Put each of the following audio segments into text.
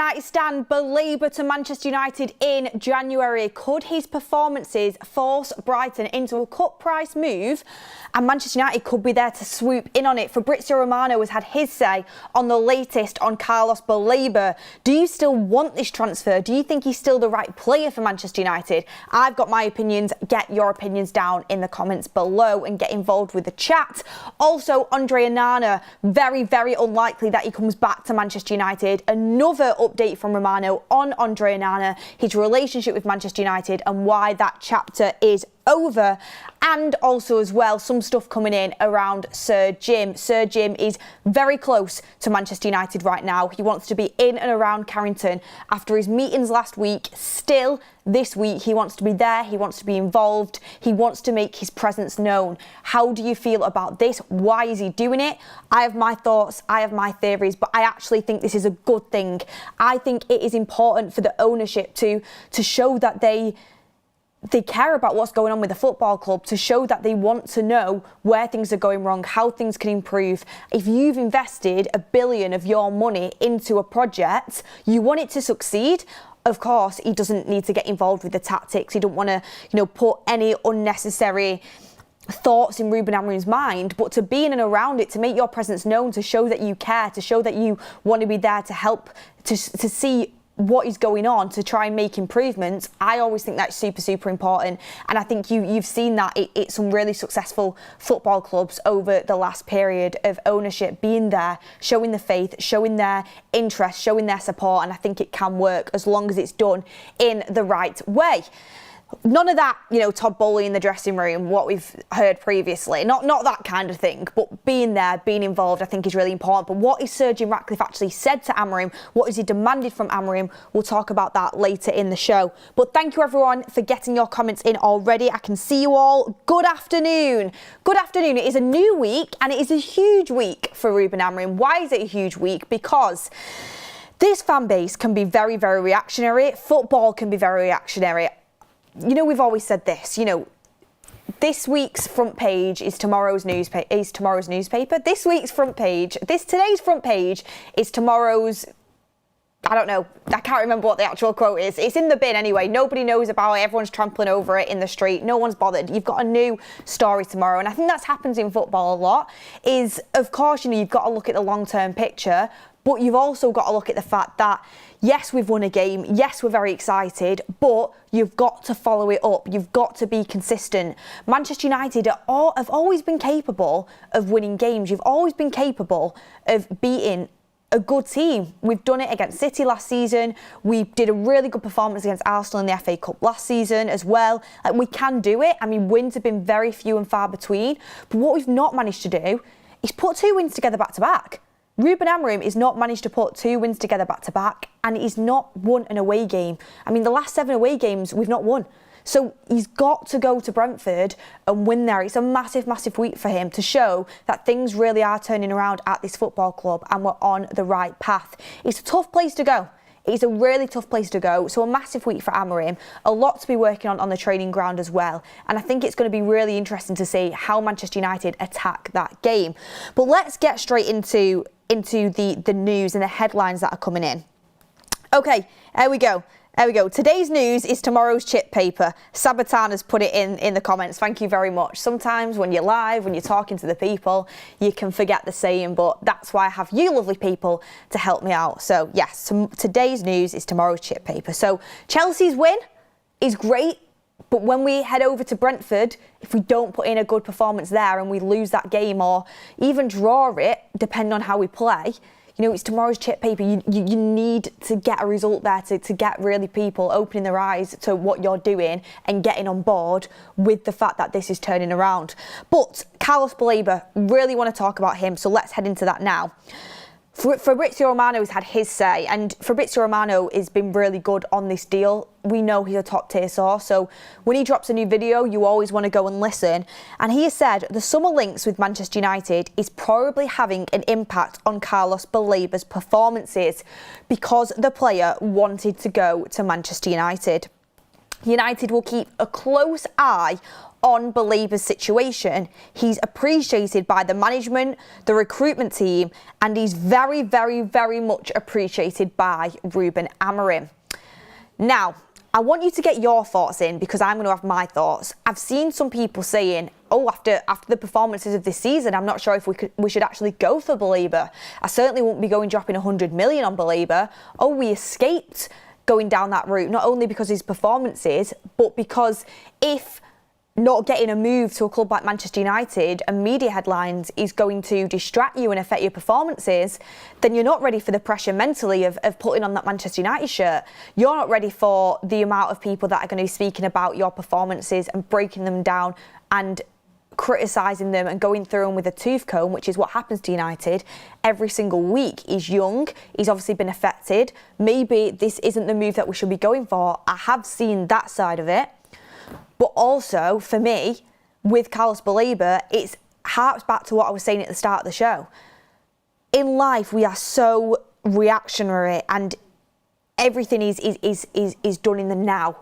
United stan Baleba to Manchester United in January. Could his performances force Brighton into a cut price move? And Manchester United could be there to swoop in on it. Fabrizio Romano has had his say on the latest on Carlos Baleba. Do you still want this transfer? Do you think he's still the right player for Manchester United? I've got my opinions. Get your opinions down in the comments below and get involved with the chat. Also, Andre Onana, very, very unlikely that he comes back to Manchester United. Another update from Romano on Andre Onana, his relationship with Manchester United and why that chapter is over. And also as well, some stuff coming in around Sir Jim. Sir Jim is very close to Manchester United right now. He wants to be in and around Carrington after his meetings last week. Still, this week, he wants to be there. He wants to be involved. He wants to make his presence known. How do you feel about this? Why is he doing it? I have my thoughts. I have my theories, but I actually think this is a good thing. I think it is important for the ownership to show that they care about what's going on with the football club, to show that they want to know where things are going wrong, how things can improve. If you've invested $1 billion of your money into a project, you want it to succeed. Of course, he doesn't need to get involved with the tactics. He don't want to, put any unnecessary thoughts in Ruben Amorim's mind, but to be in and around it, to make your presence known, to show that you care, to show that you want to be there to help, to see what is going on, to try and make improvements. I always think that's super, super important. And I think you've seen that it's some really successful football clubs over the last period of ownership being there, showing the faith, showing their interest, showing their support. And I think it can work as long as it's done in the right way. None of that, Todd Bowley in the dressing room, what we've heard previously. Not that kind of thing, but being there, being involved, I think is really important. But what is Sir Jim Ratcliffe actually said to Amorim? What has he demanded from Amorim? We'll talk about that later in the show. But thank you everyone for getting your comments in already. I can see you all. Good afternoon. Good afternoon. It is a new week and it is a huge week for Ruben Amorim. Why is it a huge week? Because this fan base can be very, very reactionary. Football can be very reactionary. We've always said this, this week's front page is tomorrow's newspaper. This week's front page, today's front page is tomorrow's, I don't know, I can't remember what the actual quote is. It's in the bin anyway. Nobody knows about it. Everyone's trampling over it in the street. No one's bothered. You've got a new story tomorrow. And I think that's happens in football a lot is, of course, you've got to look at the long-term picture, but you've also got to look at the fact that, yes, we've won a game. Yes, we're very excited, but you've got to follow it up. You've got to be consistent. Manchester United have always been capable of winning games. You've always been capable of beating a good team. We've done it against City last season. We did a really good performance against Arsenal in the FA Cup last season as well. We can do it. Wins have been very few and far between. But what we've not managed to do is put 2 wins together back to back. Ruben Amorim has not managed to put 2 wins together back to back, and he's not won an away game. The last 7 away games we've not won. So he's got to go to Brentford and win there. It's a massive, massive week for him to show that things really are turning around at this football club and we're on the right path. It's a tough place to go. It's a really tough place to go. So a massive week for Amorim. A lot to be working on the training ground as well. And I think it's going to be really interesting to see how Manchester United attack that game. But let's get straight into the news and the headlines that are coming in. Okay, there we go. Today's news is tomorrow's chip paper. Sabatan has put it in the comments. Thank you very much. Sometimes when you're live, when you're talking to the people, you can forget the saying, but that's why I have you lovely people to help me out. So yes, today's news is tomorrow's chip paper. So Chelsea's win is great, but when we head over to Brentford, if we don't put in a good performance there and we lose that game or even draw it, depending on how we play, it's tomorrow's chip paper. You need to get a result there to get really people opening their eyes to what you're doing and getting on board with the fact that this is turning around. But Carlos Baleba, really want to talk about him, so let's head into that now. Fabrizio Romano has had his say, and Fabrizio Romano has been really good on this deal. We know he's a top tier source, so when he drops a new video, you always want to go and listen. And he has said the summer links with Manchester United is probably having an impact on Carlos Baleba's performances because the player wanted to go to Manchester United. United will keep a close eye on Baleba's situation. He's appreciated by the management, the recruitment team, and he's very, very, very much appreciated by Ruben Amorim. Now, I want you to get your thoughts in because I'm going to have my thoughts. I've seen some people saying, oh, after the performances of this season, I'm not sure if we should actually go for Baleba. I certainly won't be dropping 100 million on Baleba. Oh, we escaped going down that route, not only because of his performances, but because if not getting a move to a club like Manchester United and media headlines is going to distract you and affect your performances, then you're not ready for the pressure mentally of putting on that Manchester United shirt. You're not ready for the amount of people that are going to be speaking about your performances and breaking them down and criticising them and going through them with a tooth comb, which is what happens to United every single week. He's young, he's obviously been affected. Maybe this isn't the move that we should be going for. I have seen that side of it. But also, for me, with Carlos Baleba, it harks back to what I was saying at the start of the show. In life, we are so reactionary and everything is done in the now.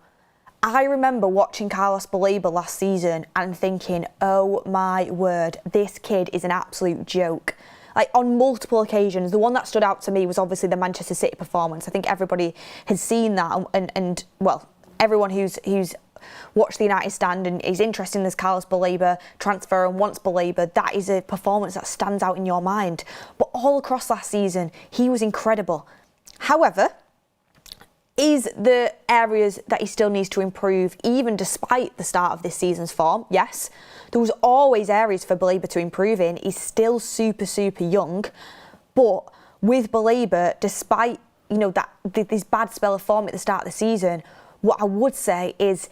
I remember watching Carlos Baleba last season and thinking, oh my word, this kid is an absolute joke. Like, on multiple occasions, the one that stood out to me was obviously the Manchester City performance. I think everybody has seen that and well, everyone who's watched the United stand and is interested in this Carlos Baleba transfer and wants Baleba, that is a performance that stands out in your mind. But all across last season, he was incredible. However, is the areas that he still needs to improve, even despite the start of this season's form? Yes. There was always areas for Baleba to improve in. He's still super, super young. But with Baleba, despite, this bad spell of form at the start of the season, what I would say is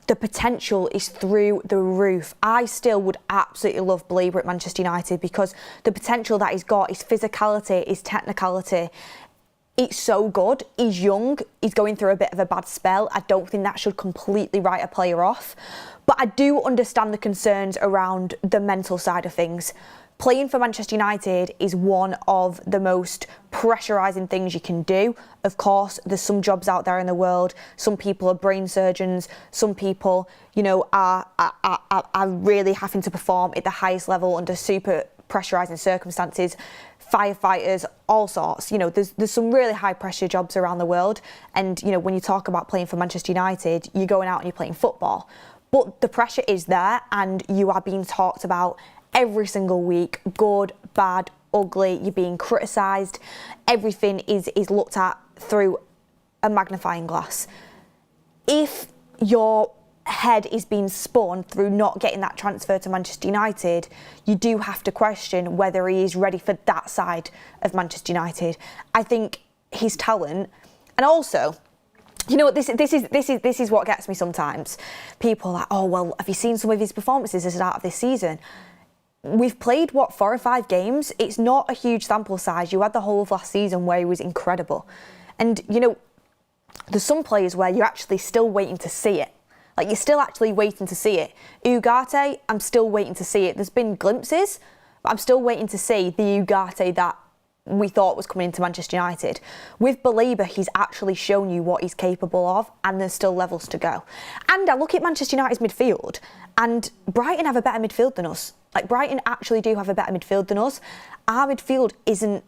the potential is through the roof. I still would absolutely love Baleba at Manchester United because the potential that he's got, his physicality, his technicality, it's so good. He's young. He's going through a bit of a bad spell. I don't think that should completely write a player off. But I do understand the concerns around the mental side of things. Playing for Manchester United is one of the most pressurising things you can do. Of course, there's some jobs out there in the world. Some people are brain surgeons. Some people, are really having to perform at the highest level under super pressurising circumstances. Firefighters, all sorts. There's some really high pressure jobs around the world. And, when you talk about playing for Manchester United, you're going out and you're playing football. But the pressure is there and you are being talked about every single week, good, bad, ugly, you're being criticised. Everything is looked at through a magnifying glass. If your head is being spun through not getting that transfer to Manchester United, you do have to question whether he is ready for that side of Manchester United. I think his talent, and also, this is what gets me sometimes. People are like, oh well, have you seen some of his performances at the start of this season? We've played, 4 or 5 games? It's not a huge sample size. You had the whole of last season where he was incredible. And, there's some players where you're actually still waiting to see it. Like, you're still actually waiting to see it. Ugarte, I'm still waiting to see it. There's been glimpses, but I'm still waiting to see the Ugarte that we thought was coming into Manchester United. With Baleba, he's actually shown you what he's capable of, and there's still levels to go. And I look at Manchester United's midfield, and Brighton have a better midfield than us. Like, Brighton actually do have a better midfield than us. Our midfield isn't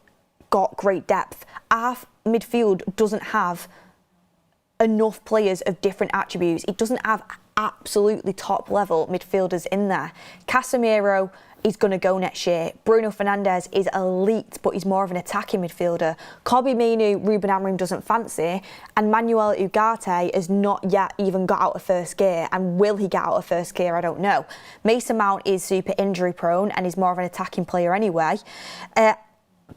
got great depth. Our midfield doesn't have enough players of different attributes. It doesn't have absolutely top level midfielders in there. Casemiro is going to go next year. Bruno Fernandes is elite, but he's more of an attacking midfielder. Kobbie Mainoo, Ruben Amorim doesn't fancy, and Manuel Ugarte has not yet even got out of first gear, and will he get out of first gear? I don't know. Mason Mount is super injury prone and he's more of an attacking player anyway.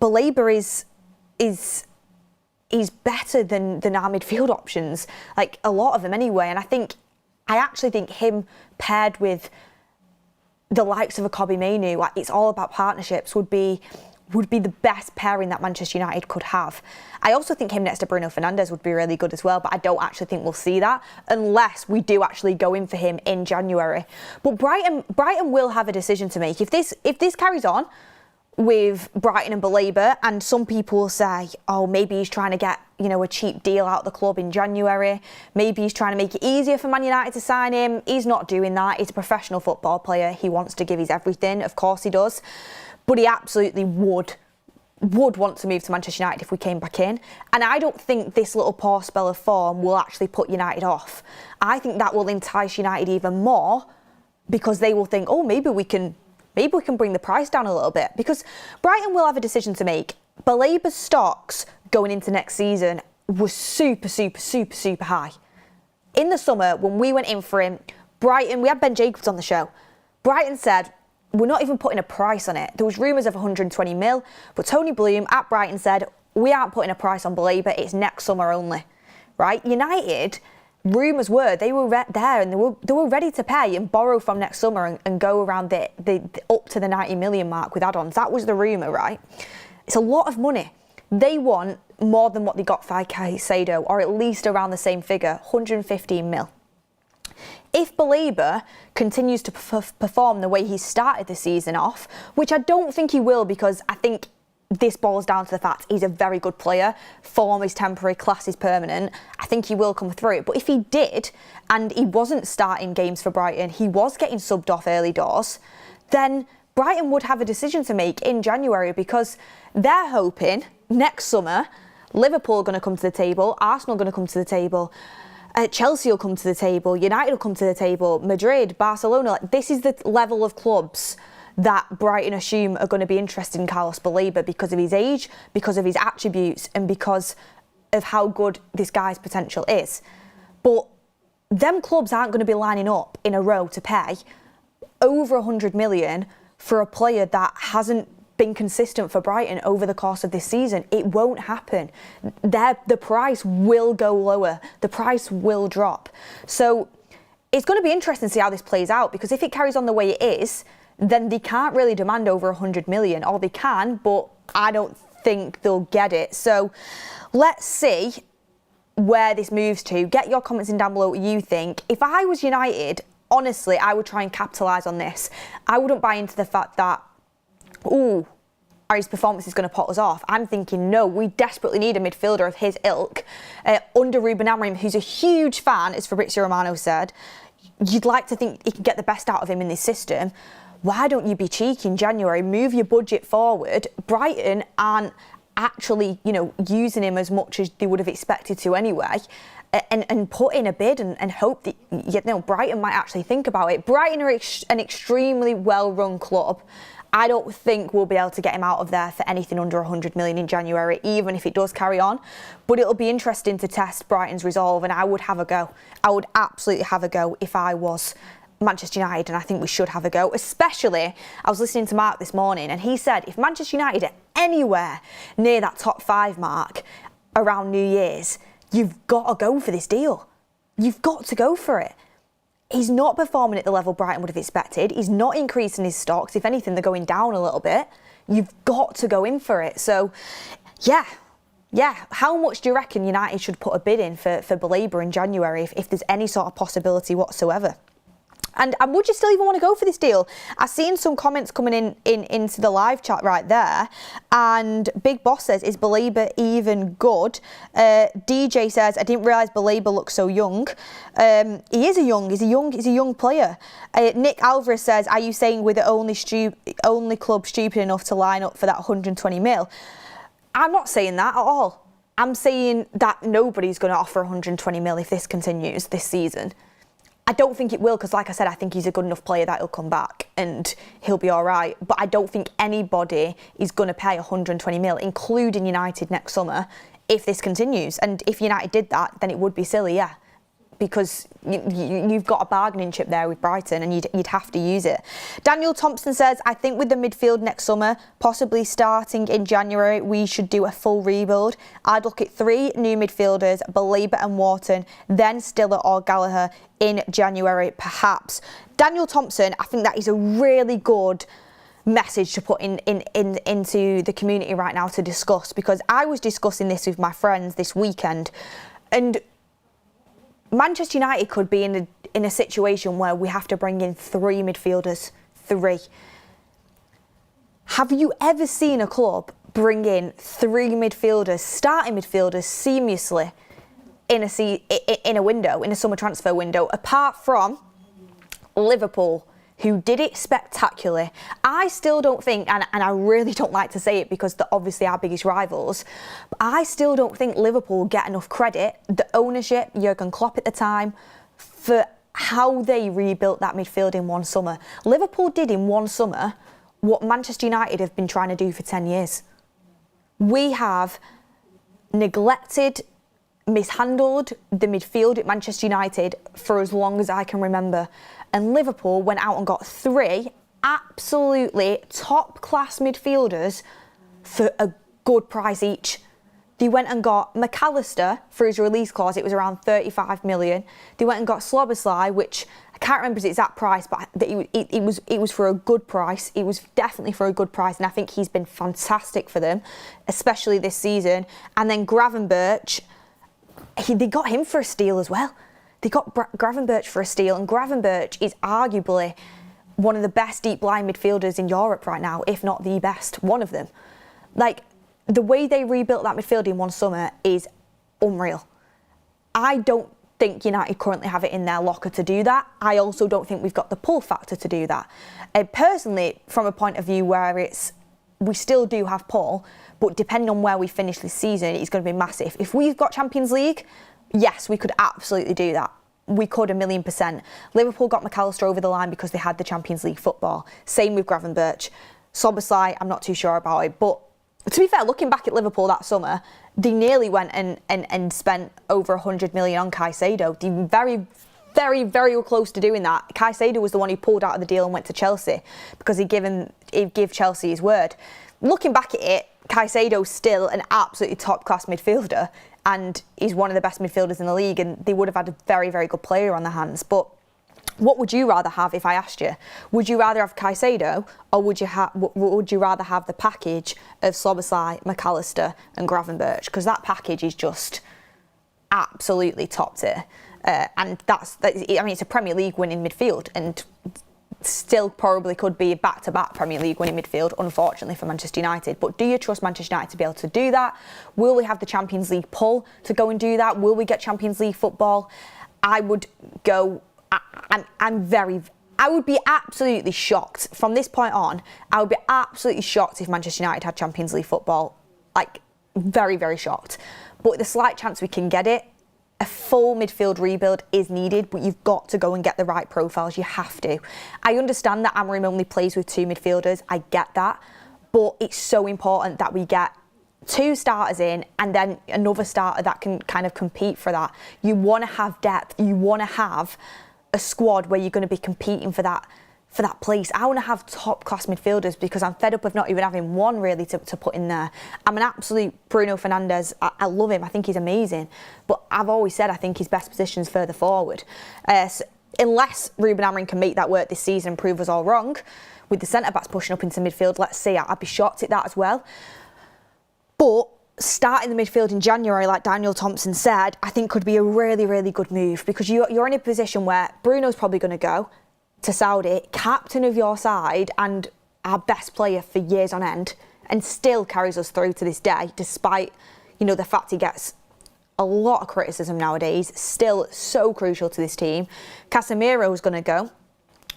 Baleba is better than our midfield options, like a lot of them anyway, and I actually think him paired with the likes of a Kobbie Mainoo, it's all about partnerships, would be the best pairing that Manchester United could have. I also think him next to Bruno Fernandes would be really good as well, but I don't actually think we'll see that unless we do actually go in for him in January. But Brighton will have a decision to make. If this carries on, with Brighton and Baleba, and some people will say, oh, maybe he's trying to get, a cheap deal out of the club in January. Maybe he's trying to make it easier for Man United to sign him. He's not doing that. He's a professional football player. He wants to give his everything. Of course he does. But he absolutely would want to move to Manchester United if we came back in. And I don't think this little poor spell of form will actually put United off. I think that will entice United even more, because they will think, oh, maybe we can bring the price down a little bit, because Brighton will have a decision to make. Baleba's stocks going into next season was super high. In the summer, when we went in for him, Brighton, we had Ben Jacobs on the show. Brighton said, we're not even putting a price on it. There was rumours of 120 mil, but Tony Bloom at Brighton said, we aren't putting a price on Baleba, it's next summer only, right? United, rumours were they were there and they were ready to pay and borrow from next summer and go around the up to the 90 million mark with add-ons. That was the rumour, right? It's a lot of money. They want more than what they got for Caicedo, or at least around the same figure, 115 mil. If Baleba continues to perform the way he started the season off, which I don't think he will, because I think this boils down to the fact he's a very good player. Form is temporary, class is permanent. I think he will come through. But if he did, and he wasn't starting games for Brighton, he was getting subbed off early doors, then Brighton would have a decision to make in January, because they're hoping next summer Liverpool are going to come to the table, Arsenal are going to come to the table, Chelsea will come to the table, United will come to the table, Madrid, Barcelona. This is the level of clubs that Brighton assume are going to be interested in Carlos Baleba, because of his age, because of his attributes, and because of how good this guy's potential is. But them clubs aren't going to be lining up in a row to pay over 100 million for a player that hasn't been consistent for Brighton over the course of this season. It won't happen. The price will go lower. The price will drop. So it's going to be interesting to see how this plays out, because if it carries on the way it is, then they can't really demand over 100 million, or they can, but I don't think they'll get it. So let's see where this moves to. Get your comments in down below what you think. If I was United, honestly, I would try and capitalise on this. I wouldn't buy into the fact that, his performance is going to put us off. I'm thinking, no, we desperately need a midfielder of his ilk. Under Ruben Amorim, who's a huge fan, as Fabrizio Romano said, you'd like to think he can get the best out of him in this system. Why don't you be cheeky in January, move your budget forward? Brighton aren't actually, using him as much as they would have expected to anyway. And put in a bid and hope that, Brighton might actually think about it. Brighton are an extremely well-run club. I don't think we'll be able to get him out of there for anything under 100 million in January, even if it does carry on. But it'll be interesting to test Brighton's resolve, and I would have a go. I would absolutely have a go if I was Manchester United, and I think we should have a go. Especially, I was listening to Mark this morning, and he said if Manchester United are anywhere near that top 5 mark around New Year's, you've got to go for this deal. You've got to go for it. He's not performing at the level Brighton would have expected. He's not increasing his stocks. If anything, they're going down a little bit. You've got to go in for it. So, yeah. How much do you reckon United should put a bid in for Baleba in January if there's any sort of possibility whatsoever? And would you still even want to go for this deal? I've seen some comments coming into the live chat right there. And Big Boss says, is Baleba even good? DJ says, I didn't realise Baleba looked so young. He's a young player. Nick Alvarez says, are you saying we're the only club stupid enough to line up for that 120 mil? I'm not saying that at all. I'm saying that nobody's going to offer 120 mil if this continues this season. I don't think it will, because like I said, I think he's a good enough player that he'll come back and he'll be all right. But I don't think anybody is going to pay 120 mil, including United next summer, if this continues. And if United did that, then it would be silly, yeah. Because you've got a bargaining chip there with Brighton, and you'd have to use it. Daniel Thompson says, I think with the midfield next summer, possibly starting in January, we should do a full rebuild. I'd look at 3 new midfielders, Baleba and Wharton, then Stiller or Gallagher in January, perhaps. Daniel Thompson, I think that is a really good message to put into the community right now to discuss, because I was discussing this with my friends this weekend, and Manchester United could be in a situation where we have to bring in 3 midfielders. 3. Have you ever seen a club bring in 3 midfielders, starting midfielders, seamlessly in a window, in a summer transfer window, apart from Liverpool, who did it spectacularly? I still don't think, and I really don't like to say it because they're obviously our biggest rivals, but I still don't think Liverpool get enough credit, the ownership, Jurgen Klopp at the time, for how they rebuilt that midfield in one summer. Liverpool did in one summer what Manchester United have been trying to do for 10 years. We have neglected, mishandled the midfield at Manchester United for as long as I can remember. And Liverpool went out and got 3 absolutely top-class midfielders for a good price each. They went and got McAllister for his release clause. It was around 35 million. They went and got Szoboszlai, which I can't remember his exact price, but it was for a good price. It was definitely for a good price, and I think he's been fantastic for them, especially this season. And then Gravenberch, they got him for a steal as well. They got Gravenberch for a steal, and Gravenberch is arguably one of the best deep-lying midfielders in Europe right now, if not the best, one of them. Like, the way they rebuilt that midfield in one summer is unreal. I don't think United currently have it in their locker to do that. I also don't think we've got the pull factor to do that. Personally, from a point of view where we still do have pull, but depending on where we finish this season, it's going to be massive. If we've got Champions League, yes, we could absolutely do that. We could 1,000,000%. Liverpool got McAllister over the line because they had the Champions League football. Same with Gravenberch. Szoboszlai, I'm not too sure about it, but to be fair, looking back at Liverpool that summer, they nearly went and spent over 100 million on Caicedo. They very, very, very close to doing that. Caicedo was the one who pulled out of the deal and went to Chelsea because he'd give Chelsea his word. Looking back at it, Caicedo's still an absolutely top-class midfielder, and he's one of the best midfielders in the league, and they would have had a very, very good player on their hands. But what would you rather have if I asked you? Would you rather have Caicedo, or would you rather have the package of Szoboszlai, McAllister and Gravenberch? Because that package is just absolutely top tier. And it's a Premier League winning midfield, and still probably could be a back-to-back Premier League winning midfield, unfortunately for Manchester United. But do you trust Manchester United to be able to do that? Will we have the Champions League pull to go and do that? Will we get Champions League football? I would go... I would be absolutely shocked from this point on. I would be absolutely shocked if Manchester United had Champions League football. Like, very, very shocked. But the slight chance we can get it, a full midfield rebuild is needed, but you've got to go and get the right profiles. You have to. I understand that Amorim only plays with 2 midfielders. I get that. But it's so important that we get 2 starters in and then another starter that can kind of compete for that. You want to have depth. You want to have a squad where you're going to be competing for that place. I want to have top-class midfielders because I'm fed up of not even having one really to put in there. I'm an absolute Bruno Fernandes. I love him. I think he's amazing. But I've always said I think his best position's further forward. So unless Ruben Amorim can make that work this season and prove us all wrong, with the centre-backs pushing up into midfield, let's see. I'd be shocked at that as well. But starting the midfield in January, like Daniel Thompson said, I think could be a really, really good move because you're in a position where Bruno's probably going to go to Saudi, captain of your side and our best player for years on end, and still carries us through to this day, despite, the fact he gets a lot of criticism nowadays, still so crucial to this team. Casemiro's going to go,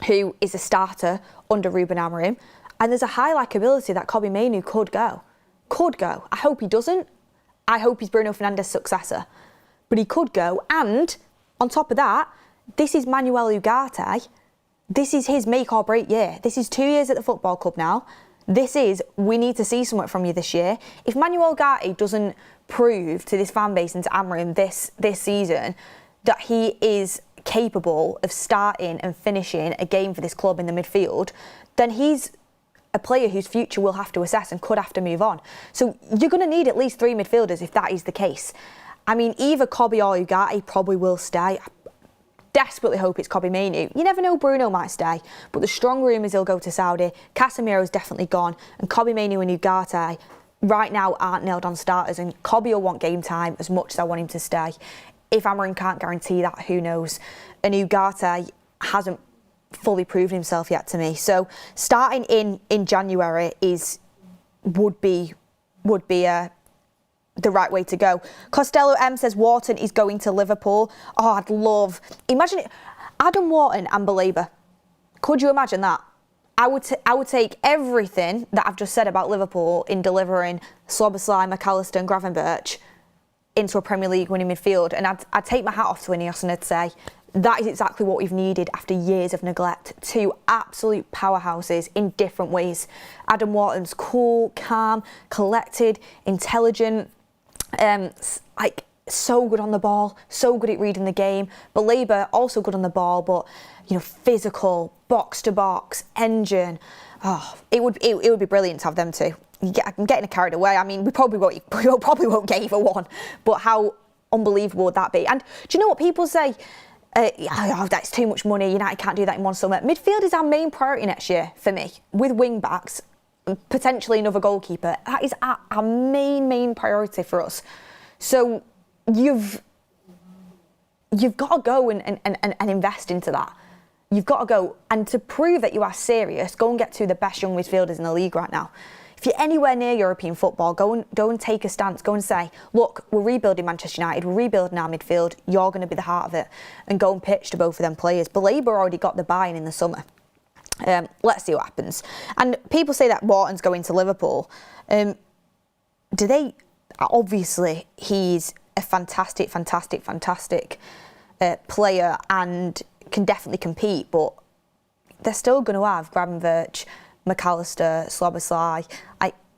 who is a starter under Ruben Amorim, and there's a high likability that Kobbie Mainoo could go. I hope he doesn't. I hope he's Bruno Fernandes' successor. But he could go. And on top of that, this is Manuel Ugarte. This is his make or break year. This is 2 years at the football club now. We need to see something from you this year. If Manuel Ugarte doesn't prove to this fan base and to Amorim this season that he is capable of starting and finishing a game for this club in the midfield, then he's a player whose future we'll have to assess and could have to move on. So you're going to need at least 3 midfielders if that is the case. I mean, either Kobbie or Ugarte probably will stay. I desperately hope it's Kobbie Mainoo. You never know, Bruno might stay, but the strong rumours he'll go to Saudi. Casemiro's definitely gone, and Kobbie Mainoo and Ugarte right now aren't nailed on starters, and Kobbie will want game time as much as I want him to stay. If Amorim can't guarantee that, who knows? And Ugarte hasn't fully proven himself yet to me. So starting in January would be the right way to go. Costello M says Wharton is going to Liverpool. Oh, imagine it, Adam Wharton and Baleba. Could you imagine that? I would take everything that I've just said about Liverpool in delivering Szoboszlai, McAllister and Gravenberch into a Premier League winning midfield, and I'd take my hat off to Ineos and I'd say that is exactly what we've needed after years of neglect. Two absolute powerhouses in different ways. Adam Wharton's cool, calm, collected, intelligent, so good on the ball, so good at reading the game. Baleba also good on the ball, but physical, box to box, engine. Oh, it would be brilliant to have them two. I'm getting carried away. I mean, we probably won't get either one, but how unbelievable would that be? And do you know what people say? That's too much money. United can't do that in one summer. Midfield is our main priority next year for me, with wing backs, potentially another goalkeeper. That is our main priority for us. So you've got to go and invest into that. You've got to go, and to prove that you are serious, go and get two of the best young midfielders in the league right now. If you're anywhere near European football, go and take a stance. Go and say, look, we're rebuilding Manchester United, we're rebuilding our midfield, you're going to be the heart of it. And go and pitch to both of them players. Baleba already got the buy-in in the summer. Let's see what happens. And people say that Wharton's going to Liverpool. Obviously, he's a fantastic player and can definitely compete, but they're still going to have Gravenberch, McAllister, Szoboszlai.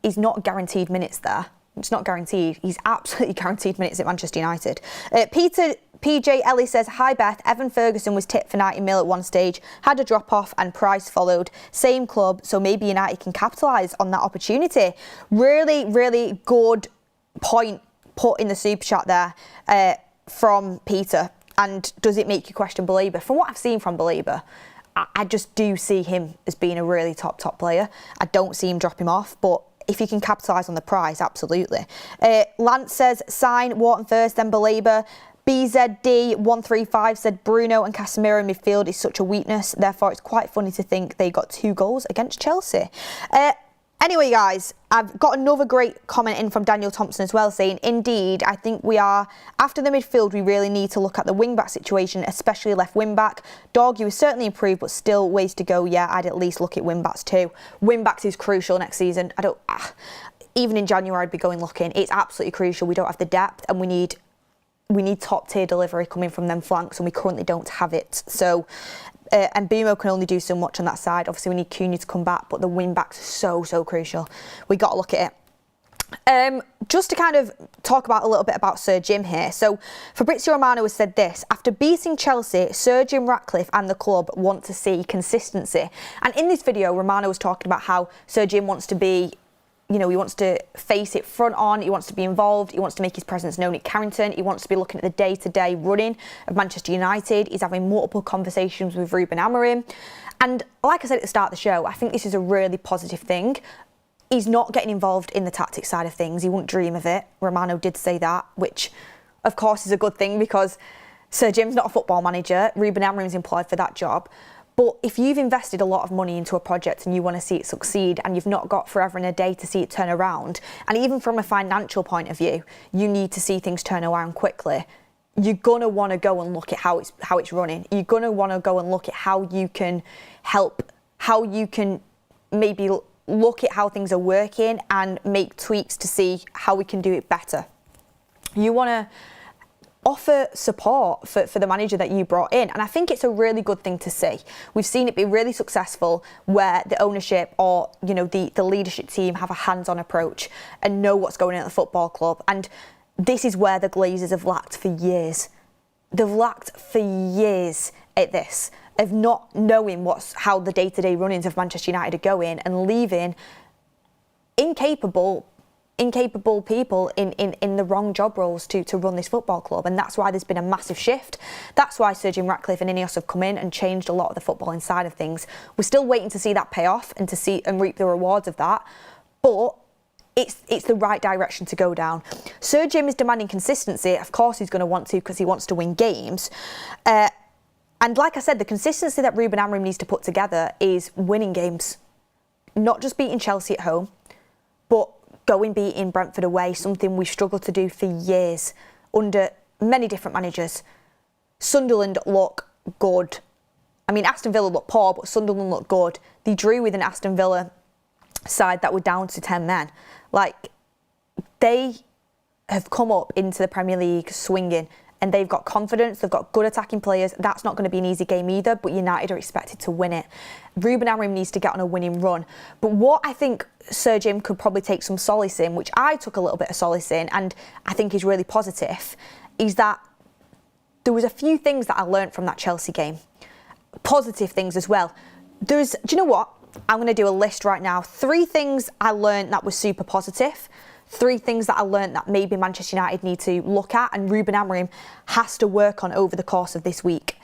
He's not guaranteed minutes there. It's not guaranteed. He's absolutely guaranteed minutes at Manchester United. Peter PJ Ellie says, hi Beth, Evan Ferguson was tipped for 90 mil at one stage, had a drop-off and Price followed. Same club, so maybe United can capitalise on that opportunity. Really good point put in the super chat there from Peter. And does it make you question Baleba? From what I've seen from Baleba, I just do see him as being a really top player. I don't see him dropping off, but if you can capitalise on the price, absolutely. Lance says, sign Wharton first, then Baleba. BZD135 said Bruno and Casemiro in midfield is such a weakness, therefore it's quite funny to think they got 2 goals against Chelsea. Anyway, guys, I've got another great comment in from Daniel Thompson as well, saying, indeed, I think we are, after the midfield, we really need to look at the wing-back situation, especially left wing-back. Dorgu is certainly improved, but still ways to go. Yeah, I'd at least look at wing-backs too. Wing-backs is crucial next season. Even in January, I'd be going looking. It's absolutely crucial. We don't have the depth, and we need top-tier delivery coming from them flanks, and we currently don't have it. So, and Bumo can only do so much on that side. Obviously, we need Cunha to come back, but the wing-backs are so crucial. We got to look at it. Just to kind of talk about a little bit about Sir Jim here. So Fabrizio Romano has said this: after beating Chelsea, Sir Jim Ratcliffe and the club want to see consistency. And in this video, Romano was talking about how Sir Jim wants to be, he wants to face it front on, he wants to be involved, he wants to make his presence known at Carrington, he wants to be looking at the day-to-day running of Manchester United, he's having multiple conversations with Ruben Amorim. And like I said at the start of the show, I think this is a really positive thing. He's not getting involved in the tactics side of things, he wouldn't dream of it. Romano did say that, which of course is a good thing because Sir Jim's not a football manager, Ruben Amorim's employed for that job. But if you've invested a lot of money into a project and you want to see it succeed and you've not got forever and a day to see it turn around, and even from a financial point of view, you need to see things turn around quickly, you're going to want to go and look at how it's running. You're going to want to go and look at how you can help, how you can maybe look at how things are working and make tweaks to see how we can do it better. You want to offer support for the manager that you brought in, and I think it's a really good thing to see. We've seen it be really successful where the ownership or the leadership team have a hands-on approach and know what's going on at the football club, and this is where the Glazers have lacked for years. They've lacked for years at this, of not knowing how the day-to-day runnings of Manchester United are going and leaving incapable people in the wrong job roles to run this football club, and that's why there's been a massive shift. That's why Sir Jim Ratcliffe and Ineos have come in and changed a lot of the footballing side of things. We're still waiting to see that pay off and to see and reap the rewards of that, but it's the right direction to go down. Sir Jim is demanding consistency. Of course he's going to want to, because he wants to win games. And like I said, the consistency that Ruben Amorim needs to put together is winning games. Not just beating Chelsea at home, but beating Brentford away, something we've struggled to do for years under many different managers. Sunderland look good. I mean, Aston Villa looked poor, but Sunderland looked good. They drew with an Aston Villa side that were down to 10 men. Like, they have come up into the Premier League swinging, and they've got confidence, they've got good attacking players. That's not going to be an easy game either, but United are expected to win it. Ruben Amorim needs to get on a winning run. But what I think Sir Jim could probably take some solace in, which I took a little bit of solace in, and I think is really positive, is that there was a few things that I learnt from that Chelsea game. Positive things as well. Do you know what? I'm going to do a list right now. 3 things I learnt that was super positive. 3 things that I learnt that maybe Manchester United need to look at and Ruben Amorim has to work on over the course of this week.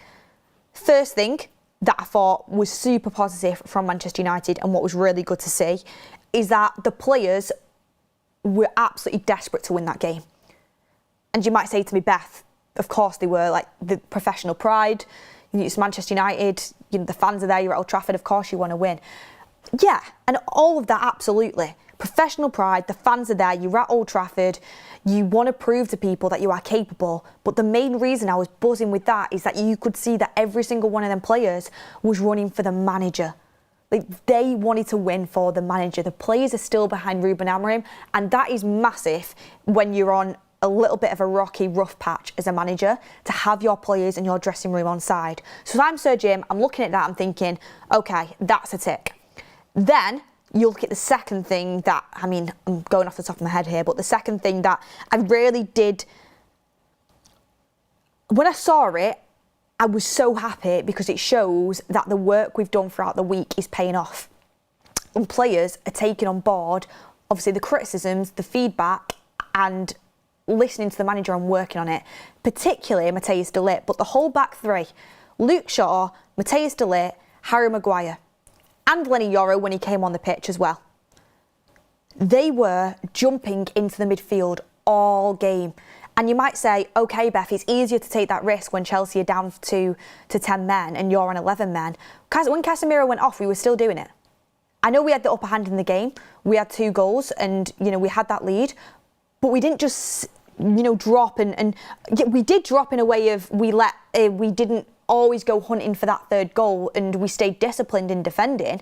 First thing that I thought was super positive from Manchester United and what was really good to see is that the players were absolutely desperate to win that game. And you might say to me, Beth, of course they were, like the professional pride. It's Manchester United, the fans are there, you're at Old Trafford, of course you want to win. Yeah, and all of that, absolutely. Professional pride, the fans are there, you're at Old Trafford, you want to prove to people that you are capable. But the main reason I was buzzing with that is that you could see that every single one of them players was running for the manager. Like, they wanted to win for the manager. The players are still behind Ruben Amorim, and that is massive when you're on a little bit of a rocky, rough patch as a manager, to have your players in your dressing room on side. So if I'm Sir Jim, I'm looking at that, I'm thinking, okay, that's a tick. Then you look at the second thing that, I mean, I'm going off the top of my head here, but the second thing that I really did, when I saw it, I was so happy because it shows that the work we've done throughout the week is paying off. And players are taking on board, obviously, the criticisms, the feedback, and listening to the manager and working on it, particularly Matthias de Ligt, but the whole back 3, Luke Shaw, Matthias de Ligt, Harry Maguire, and Lenny Yoro when he came on the pitch as well. They were jumping into the midfield all game. And you might say, OK, Beth, it's easier to take that risk when Chelsea are down to 10 men and you're on 11 men. When Casemiro went off, we were still doing it. I know we had the upper hand in the game. We had 2 goals and, we had that lead. But we didn't just, drop and we did drop in a way of we didn't always go hunting for that 3rd goal and we stayed disciplined in defending.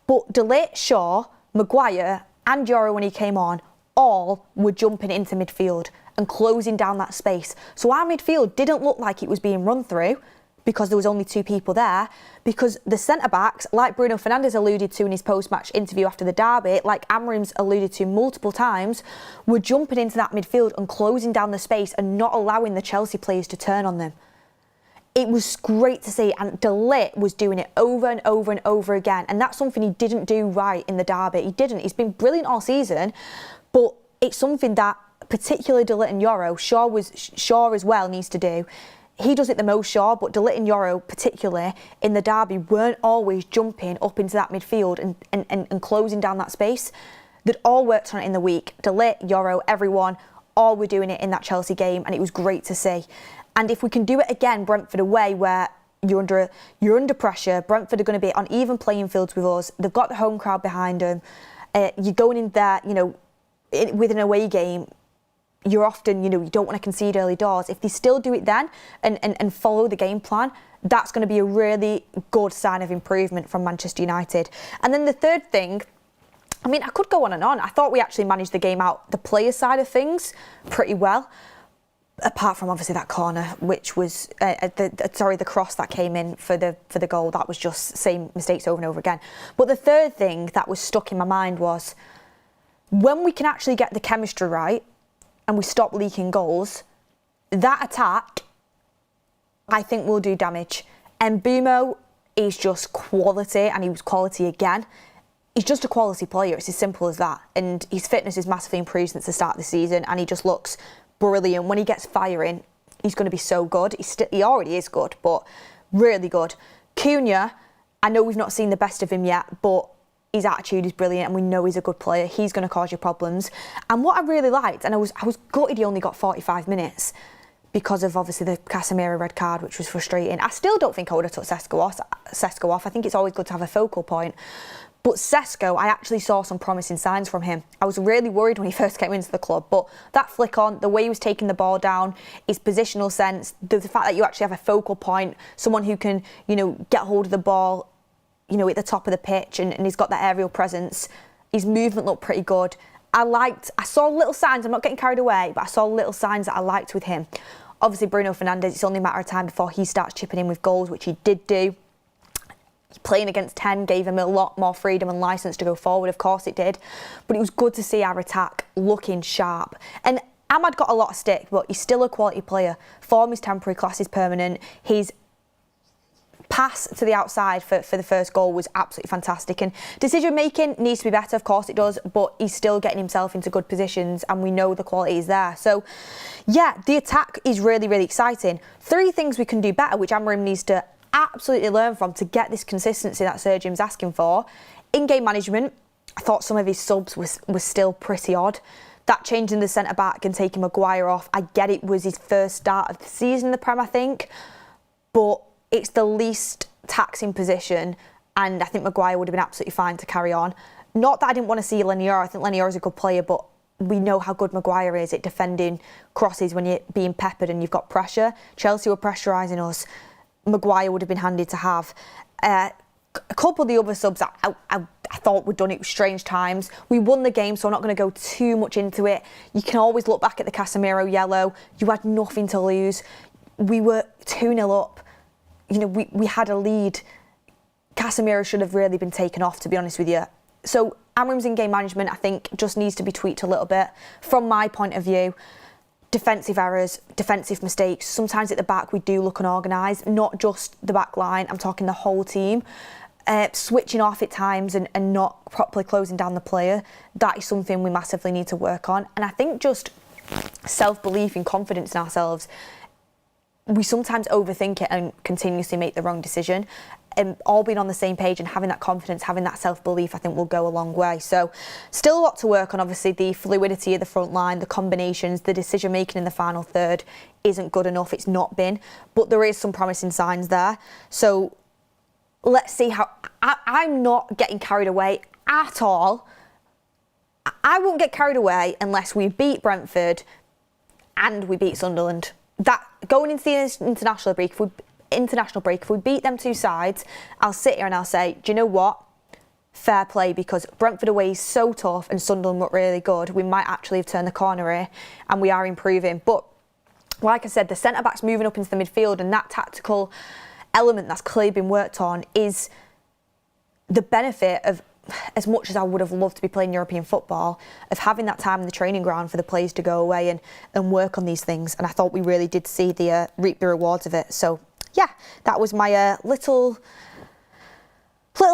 But de Ligt, Shaw, Maguire and Yoro when he came on, all were jumping into midfield and closing down that space. So our midfield didn't look like it was being run through because there was only 2 people there, because the centre-backs, like Bruno Fernandes alluded to in his post-match interview after the derby, like Amorim's alluded to multiple times, were jumping into that midfield and closing down the space and not allowing the Chelsea players to turn on them. It was great to see, and de Ligt was doing it over and over and over again, and that's something he didn't do right in the derby. He didn't. He's been brilliant all season, but it's something that particularly de Ligt and Yoro, Shaw as well needs to do. He does it the most, Shaw, but de Ligt and Yoro, particularly in the derby, weren't always jumping up into that midfield and closing down that space. They'd all worked on it in the week. De Ligt, Yoro, everyone, all were doing it in that Chelsea game, and it was great to see. And if we can do it again, Brentford away, where you're under pressure, Brentford are going to be on even playing fields with us. They've got the home crowd behind them. You're going in there, with an away game. You're often, you don't want to concede early doors. If they still do it then and follow the game plan, that's going to be a really good sign of improvement from Manchester United. And then the third thing, I mean, I could go on and on. I thought we actually managed the game out, the player side of things, pretty well. Apart from obviously that corner, which was the cross that came in for the goal. That was just same mistakes over and over again. But the third thing that was stuck in my mind was when we can actually get the chemistry right and we stop leaking goals, that attack, I think, will do damage. And Mbeumo is just quality, and he was quality again. He's just a quality player. It's as simple as that. And his fitness is massively improved since the start of the season, and he just looks brilliant. When he gets firing, he's going to be so good. He already is good, but really good. Cunha, I know we've not seen the best of him yet, but his attitude is brilliant and we know he's a good player. He's going to cause you problems. And what I really liked, and I was gutted he only got 45 minutes, because of obviously the Casemiro red card, which was frustrating. I still don't think I would have took Sesko off. I think it's always good to have a focal point. But Sesko, I actually saw some promising signs from him. I was really worried when he first came into the club, but that flick on, the way he was taking the ball down, his positional sense, the fact that you actually have a focal point, someone who can, get hold of the ball, at the top of the pitch, and he's got that aerial presence. His movement looked pretty good. I saw little signs, I'm not getting carried away, but I saw little signs that I liked with him. Obviously, Bruno Fernandes, it's only a matter of time before he starts chipping in with goals, which he did do. Playing against 10 gave him a lot more freedom and licence to go forward, of course it did. But it was good to see our attack looking sharp. And Ahmad got a lot of stick, but he's still a quality player. Form is temporary, class is permanent. His pass to the outside for the first goal was absolutely fantastic. And decision making needs to be better, of course it does, but he's still getting himself into good positions and we know the quality is there. So yeah, the attack is really, really exciting. 3 things we can do better, which Amorim needs to absolutely learn from to get this consistency that Sir Jim's asking for. In-game management, I thought some of his subs was still pretty odd. That change in the centre-back and taking Maguire off, I get it was his first start of the season in the Prem, I think, but it's the least taxing position and I think Maguire would have been absolutely fine to carry on. Not that I didn't want to see Lenier, I think Lenier is a good player, but we know how good Maguire is at defending crosses when you're being peppered and you've got pressure. Chelsea were pressurising us. Maguire would have been handy to have. A couple of the other subs I thought were done at strange times. We won the game, so I'm not going to go too much into it. You can always look back at the Casemiro yellow. You had nothing to lose. We were 2-0 up. We had a lead. Casemiro should have really been taken off, to be honest with you. So Amorim's in-game management, I think, just needs to be tweaked a little bit. From my point of view, defensive errors, defensive mistakes. Sometimes at the back we do look unorganised, not just the back line, I'm talking the whole team. Switching off at times and not properly closing down the player, that is something we massively need to work on. And I think just self-belief and confidence in ourselves, we sometimes overthink it and continuously make the wrong decision. And all being on the same page and having that confidence, having that self-belief, I think will go a long way. So still a lot to work on. Obviously, the fluidity of the front line, the combinations, the decision-making in the final third isn't good enough. It's not been. But there is some promising signs there. So let's see how... I'm not getting carried away at all. I won't get carried away unless we beat Brentford and we beat Sunderland. That going into the international break, if we beat them 2 sides, I'll sit here and I'll say, do you know what? Fair play, because Brentford away is so tough and Sunderland look really good. We might actually have turned the corner here and we are improving. But like I said, the centre-back's moving up into the midfield and that tactical element that's clearly been worked on is the benefit of, as much as I would have loved to be playing European football, of having that time in the training ground for the players to go away and work on these things. And I thought we really did see reap the rewards of it. So yeah, that was my little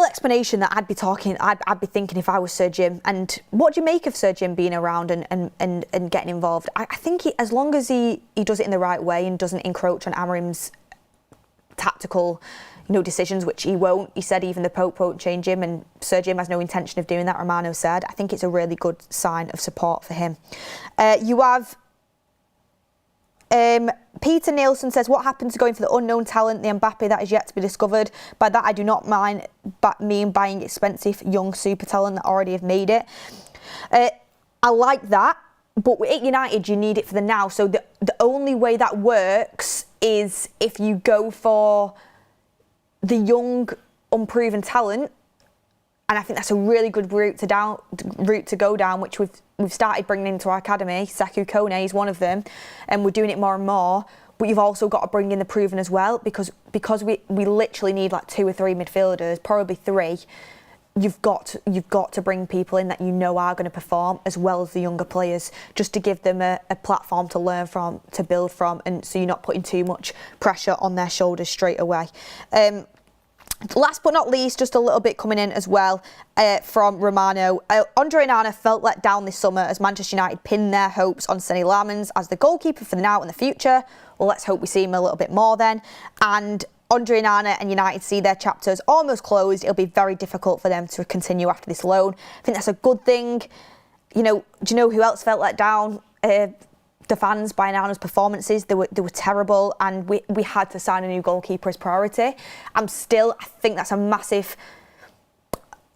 explanation that I'd be thinking if I was Sir Jim. And what do you make of Sir Jim being around and getting involved? I think as long as he does it in the right way and doesn't encroach on Amorim's tactical decisions, which he won't. He said even the Pope won't change him, and Sir Jim has no intention of doing that, Romano said. I think it's a really good sign of support for him. You have Peter Nielsen says, what happened to going for the unknown talent, the Mbappe that is yet to be discovered? By that I do not mean buying expensive young super talent that already have made it. I like that, but at United you need it for the now. So the only way that works is if you go for the young, unproven talent, and I think that's a really good route to go down, which we've started bringing into our academy. Sekou Kone is one of them, and we're doing it more and more. But you've also got to bring in the proven as well, because we literally need like 2 or 3 midfielders, probably 3. You've got to bring people in that you know are going to perform, as well as the younger players, just to give them a platform to learn from, to build from, and so you're not putting too much pressure on their shoulders straight away. Last but not least, just a little bit coming in as well from Romano. Andre Onana felt let down this summer as Manchester United pinned their hopes on Sonny Lamans as the goalkeeper for the now and the future. Well, let's hope we see him a little bit more then. And Andre Onana and United see their chapters almost closed. It'll be very difficult for them to continue after this loan. I think that's a good thing. Do you know who else felt let down? the fans by Onana's performances, they were terrible, and we had to sign a new goalkeeper as priority. I think that's a massive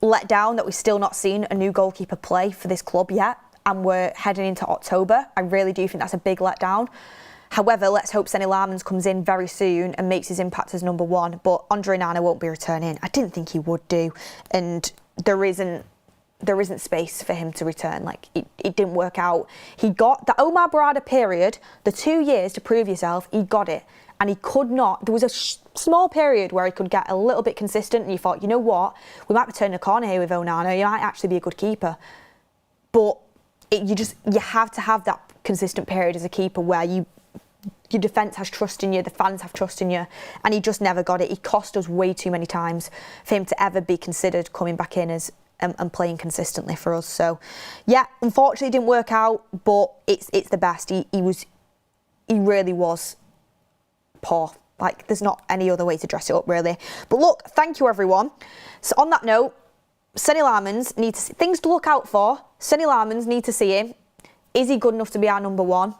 letdown that we've still not seen a new goalkeeper play for this club yet, and we're heading into October. I really do think that's a big letdown. However, let's hope Sonny Larmans comes in very soon and makes his impact as number one, but Andre Onana won't be returning. I didn't think he would do, and there isn't space for him to return. Like, it didn't work out. He got the Omar Barada period, the 2 years to prove yourself, he got it. And he could not, there was a small period where he could get a little bit consistent, and you thought, you know what, we might be turning a corner here with Onana, he might actually be a good keeper. But you have to have that consistent period as a keeper where your defence has trust in you, the fans have trust in you, and he just never got it. He cost us way too many times for him to ever be considered coming back in as and playing consistently for us. So, yeah, unfortunately it didn't work out, but it's the best. He really was poor. Like, there's not any other way to dress it up, really. But look, thank you, everyone. So on that note, Sonny Larmans needs things to look out for. Sonny Larmans need to see him. Is he good enough to be our number one?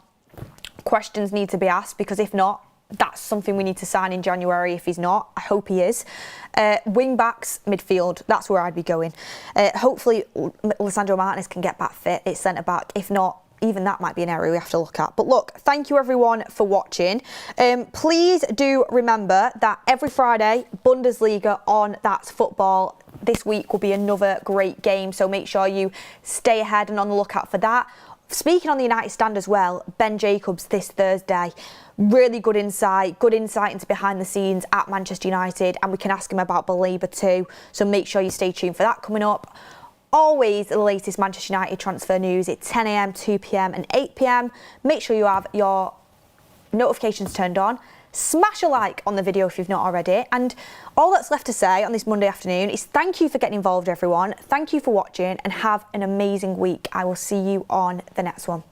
Questions need to be asked, because if not, that's something we need to sign in January. If he's not, I hope he is. Wing backs, midfield, that's where I'd be going. Hopefully Lisandro Martinez can get back fit. It's centre back. If not, even that might be an area we have to look at. But look, thank you everyone for watching. Please do remember that every Friday, Bundesliga on That's Football. This week will be another great game, so make sure you stay ahead and on the lookout for that. Speaking on the United stand as well, Ben Jacobs this Thursday. Really good insight into behind the scenes at Manchester United, and we can ask him about BALEBA too, so make sure you stay tuned for that coming up. Always the latest Manchester United transfer news at 10 a.m, 2 p.m. and 8 p.m. Make sure you have your notifications turned on. Smash a like on the video if you've not already. And all that's left to say on this Monday afternoon is thank you for getting involved, everyone. Thank you for watching, and have an amazing week. I will see you on the next one.